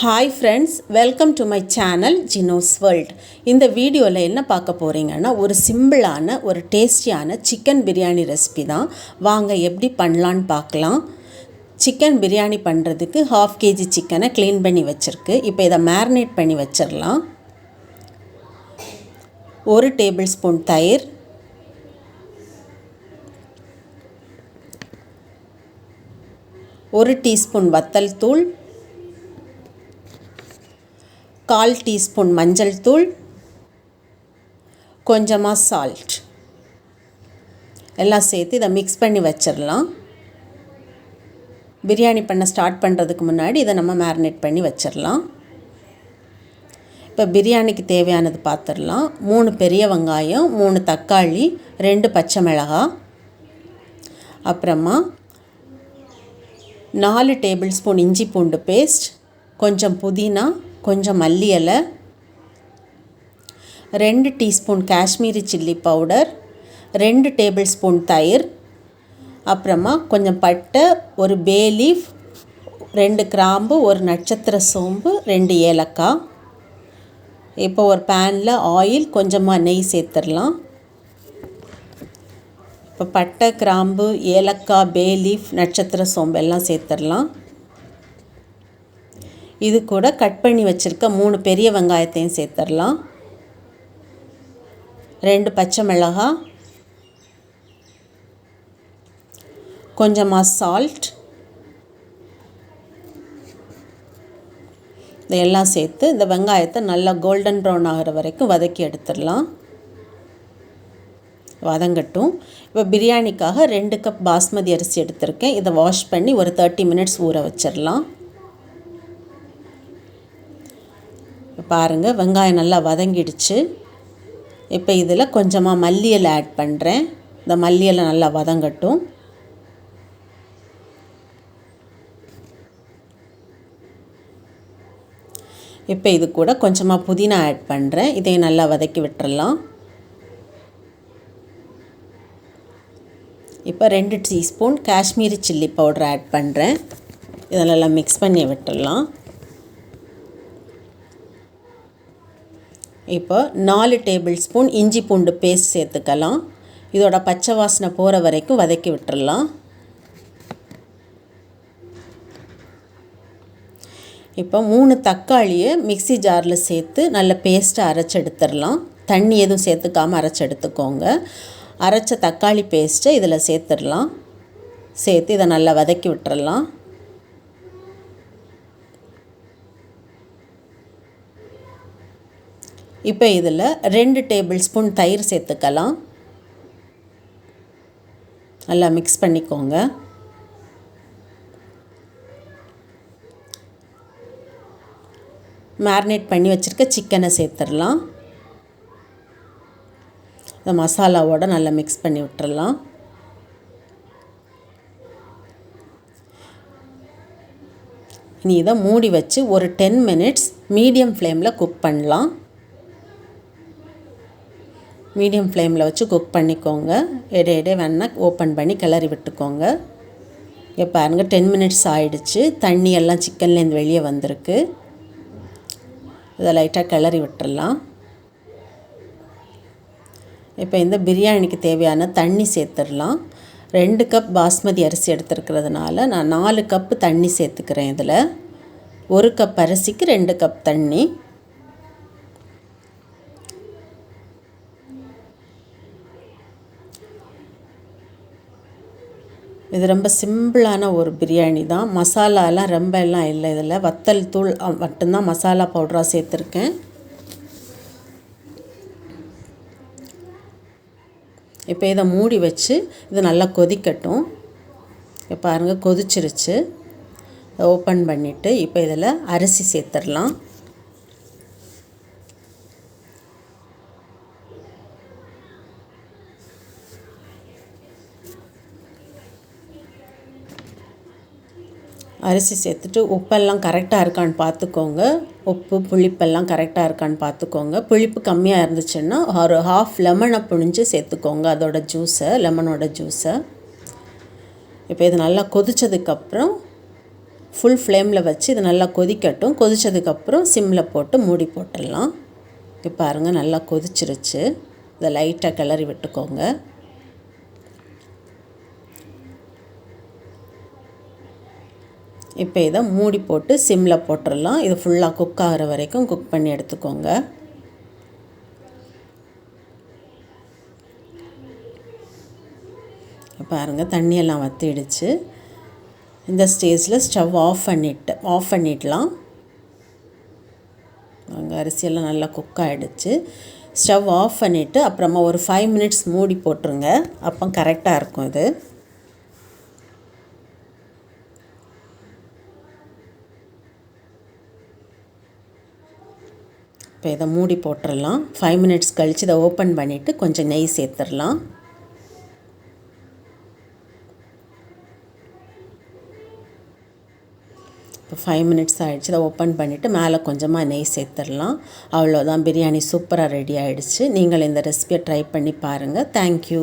Hi friends, welcome to my channel Jino's world. இந்த வீடியோவில் என்ன பார்க்க போகிறீங்கன்னா, ஒரு சிம்பிளான ஒரு டேஸ்டியான சிக்கன் பிரியாணி ரெசிபி தான். வாங்க எப்படி பண்ணலான்னு பார்க்கலாம். சிக்கன் பிரியாணி பண்ணுறதுக்கு 1/2 kg சிக்கனை க்ளீன் பண்ணி வச்சுருக்கு. இப்போ இதை மேரினேட் பண்ணி வச்சிடலாம். 1 டேபிள் ஸ்பூன் தயிர், 1 டீஸ்பூன் வத்தல் தூள், 1/4 டீஸ்பூன் மஞ்சள் தூள், கொஞ்சமாக சால்ட் எல்லாம் சேர்த்து இதை மிக்ஸ் பண்ணி வச்சிடலாம். பிரியாணி பண்ண ஸ்டார்ட் பண்ணுறதுக்கு முன்னாடி இதை நம்ம மேரினேட் பண்ணி வச்சிடலாம். இப்போ பிரியாணிக்கு தேவையானது பார்த்துடலாம். 3 பெரிய வெங்காயம், 3 தக்காளி, 2 பச்சை மிளகாய், அப்புறமா 4 டேபிள் ஸ்பூன் இஞ்சி பூண்டு பேஸ்ட், கொஞ்சம் புதினா, கொஞ்சம் மல்லி இலை, 2 teaspoon Kashmiri chilli powder, 2 table spoon தயிர், அப்புறமா கொஞ்சம் பட்டை, ஒரு பே லீஃப், 2 கிராம்பு, ஒரு நட்சத்திர சோம்பு, 2 ஏலக்காய். இப்போ ஒரு பேனில் ஆயில், கொஞ்சமாக நெய் சேர்த்துடலாம். இப்போ பட்டை, கிராம்பு, ஏலக்காய், பே லீஃப், நட்சத்திர சோம்பு எல்லாம் சேர்த்துடலாம். இது கூட கட் பண்ணி வச்சுருக்க 3 பெரிய வெங்காயத்தையும் சேர்த்துடலாம். 2 பச்சை மிளகாய், கொஞ்சமாக சால்ட், இதெல்லாம் சேர்த்து இந்த வெங்காயத்தை நல்லா கோல்டன் ப்ரௌன் ஆகிற வரைக்கும் வதக்கி எடுத்துடலாம். வதங்கட்டும். இப்போ பிரியாணிக்காக 2 கப் பாஸ்மதி அரிசி எடுத்திருக்கேன். இதை வாஷ் பண்ணி ஒரு 30 மினிட்ஸ் ஊற வச்சிடலாம். பாருங்கள், வெங்காயம் நல்லா வதங்கிடுச்சு. இப்போ இதில் கொஞ்சமாக மல்லி இலை ஆட் பண்ணுறேன். இந்த மல்லி இலை நல்லா வதங்கட்டும். இப்போ இது கூட கொஞ்சமாக புதினா ஆட் பண்ணுறேன். இதையும் நல்லா வதக்கி விட்டுறலாம். இப்போ 2 teaspoon Kashmiri chilli powder add பண்ணுறேன். இதெல்லாம் மிக்ஸ் பண்ணி விட்டுடலாம். இப்போ 4 டேபிள் ஸ்பூன் இஞ்சி பூண்டு பேஸ்ட் சேர்த்துக்கலாம். இதோட பச்சை வாசனை போகிற வரைக்கும் வதக்கி விட்டுறலாம். இப்போ 3 தக்காளியை மிக்ஸி ஜாரில் சேர்த்து நல்ல பேஸ்ட்டாக அரைச்சி எடுத்துடலாம். தண்ணி எதுவும் சேர்த்துக்காமல் அரைச்சி எடுத்துக்கோங்க. அரைச்ச தக்காளி பேஸ்ட்டை இதில் சேர்த்துடலாம். சேர்த்து இதை நல்லா வதக்கி விட்டுறலாம். இப்போ இதில் 2 டேபிள் ஸ்பூன் தயிர் சேர்த்துக்கலாம். நல்லா மிக்ஸ் பண்ணிக்கோங்க. மேரினேட் பண்ணி வச்சுருக்க சிக்கனை சேர்த்துடலாம். இந்த மசாலாவோடு நல்லா மிக்ஸ் பண்ணி விட்டுறலாம். இனி இதை மூடி வச்சு ஒரு 10 மினிட்ஸ் மீடியம் ஃப்ளேமில் குக் பண்ணலாம். மீடியம் ஃப்ளேமில் வச்சு குக் பண்ணிக்கோங்க. இடையிடையே வேணால் ஓப்பன் பண்ணி கிளறி விட்டுக்கோங்க. இப்போ பாருங்கள், 10 மினிட்ஸ் ஆகிடுச்சு. தண்ணி எல்லாம் சிக்கன்லேருந்து வெளியே வந்திருக்கு. இதை லைட்டாக கிளறி விட்டுறலாம். இப்போ இந்த பிரியாணிக்கு தேவையான தண்ணி சேர்த்துடலாம். 2 கப் பாஸ்மதி அரிசி எடுத்துருக்கிறதுனால நான் 4 கப்பு தண்ணி சேர்த்துக்கிறேன். இதில் 1 கப் அரிசிக்கு 2 கப் தண்ணி. இது ரொம்ப சிம்பிளான ஒரு பிரியாணி தான். மசாலாலாம் ரொம்ப எல்லாம் இல்லை. இதில் வத்தல் தூள் மட்டும்தான் மசாலா பவுடராக சேர்த்துருக்கேன். இப்போ இதை மூடி வச்சு இது நல்லா கொதிக்கட்டும். இப்போ பாருங்கள், கொதிச்சிருச்சு. ஓப்பன் பண்ணிவிட்டு இப்போ இதில் அரிசி சேர்த்துடலாம். அரிசி சேர்த்துட்டு உப்பெல்லாம் கரெக்டாக இருக்கான்னு பார்த்துக்கோங்க. உப்பு புளிப்பெல்லாம் கரெக்டாக இருக்கான்னு பார்த்துக்கோங்க. புளிப்பு கம்மியாக இருந்துச்சுன்னா ஒரு 1/2 லெமனை புழிஞ்சு சேர்த்துக்கோங்க, அதோட ஜூஸை, லெமனோட ஜூஸை. இப்போ இது நல்லா கொதித்ததுக்கப்புறம் ஃபுல் ஃப்ளேமில் வச்சு இது நல்லா கொதிக்கட்டும். கொதித்ததுக்கப்புறம் சிம்மில் போட்டு மூடி போட்டுடலாம். இப்போ பாருங்கள் நல்லா கொதிச்சிருச்சு. இதை லைட்டாக கிளறி விட்டுக்கோங்க. இப்போ இதை மூடி போட்டு சிம்மில் போட்டுடலாம். இது ஃபுல்லாக குக் ஆகிற வரைக்கும் குக் பண்ணி எடுத்துக்கோங்க. பாருங்கள் தண்ணியெல்லாம் வற்றிடுச்சு. இந்த ஸ்டேஜில் ஸ்டவ் ஆஃப் பண்ணிடலாம். அங்கே அரிசியெல்லாம் நல்லா குக் ஆகிடுச்சு. ஸ்டவ் ஆஃப் பண்ணிவிட்டு அப்புறமா ஒரு 5 மினிட்ஸ் மூடி போட்டுருங்க. அப்போ கரெக்டாக இருக்கும் இது. இப்போ இதை மூடி போட்டுடலாம். 5 மினிட்ஸ் கழித்து இதை ஓப்பன் பண்ணிவிட்டு கொஞ்சம் நெய் சேர்த்துடலாம். இப்போ 5 மினிட்ஸ் ஆகிடுச்சு. இதை ஓப்பன் பண்ணிவிட்டு மேலே கொஞ்சமாக நெய் சேர்த்துடலாம். அவ்வளோதான், பிரியாணி சூப்பராக ரெடி ஆகிடுச்சு. நீங்கள் இந்த ரெசிபியை ட்ரை பண்ணி பாருங்கள். தேங்க்யூ.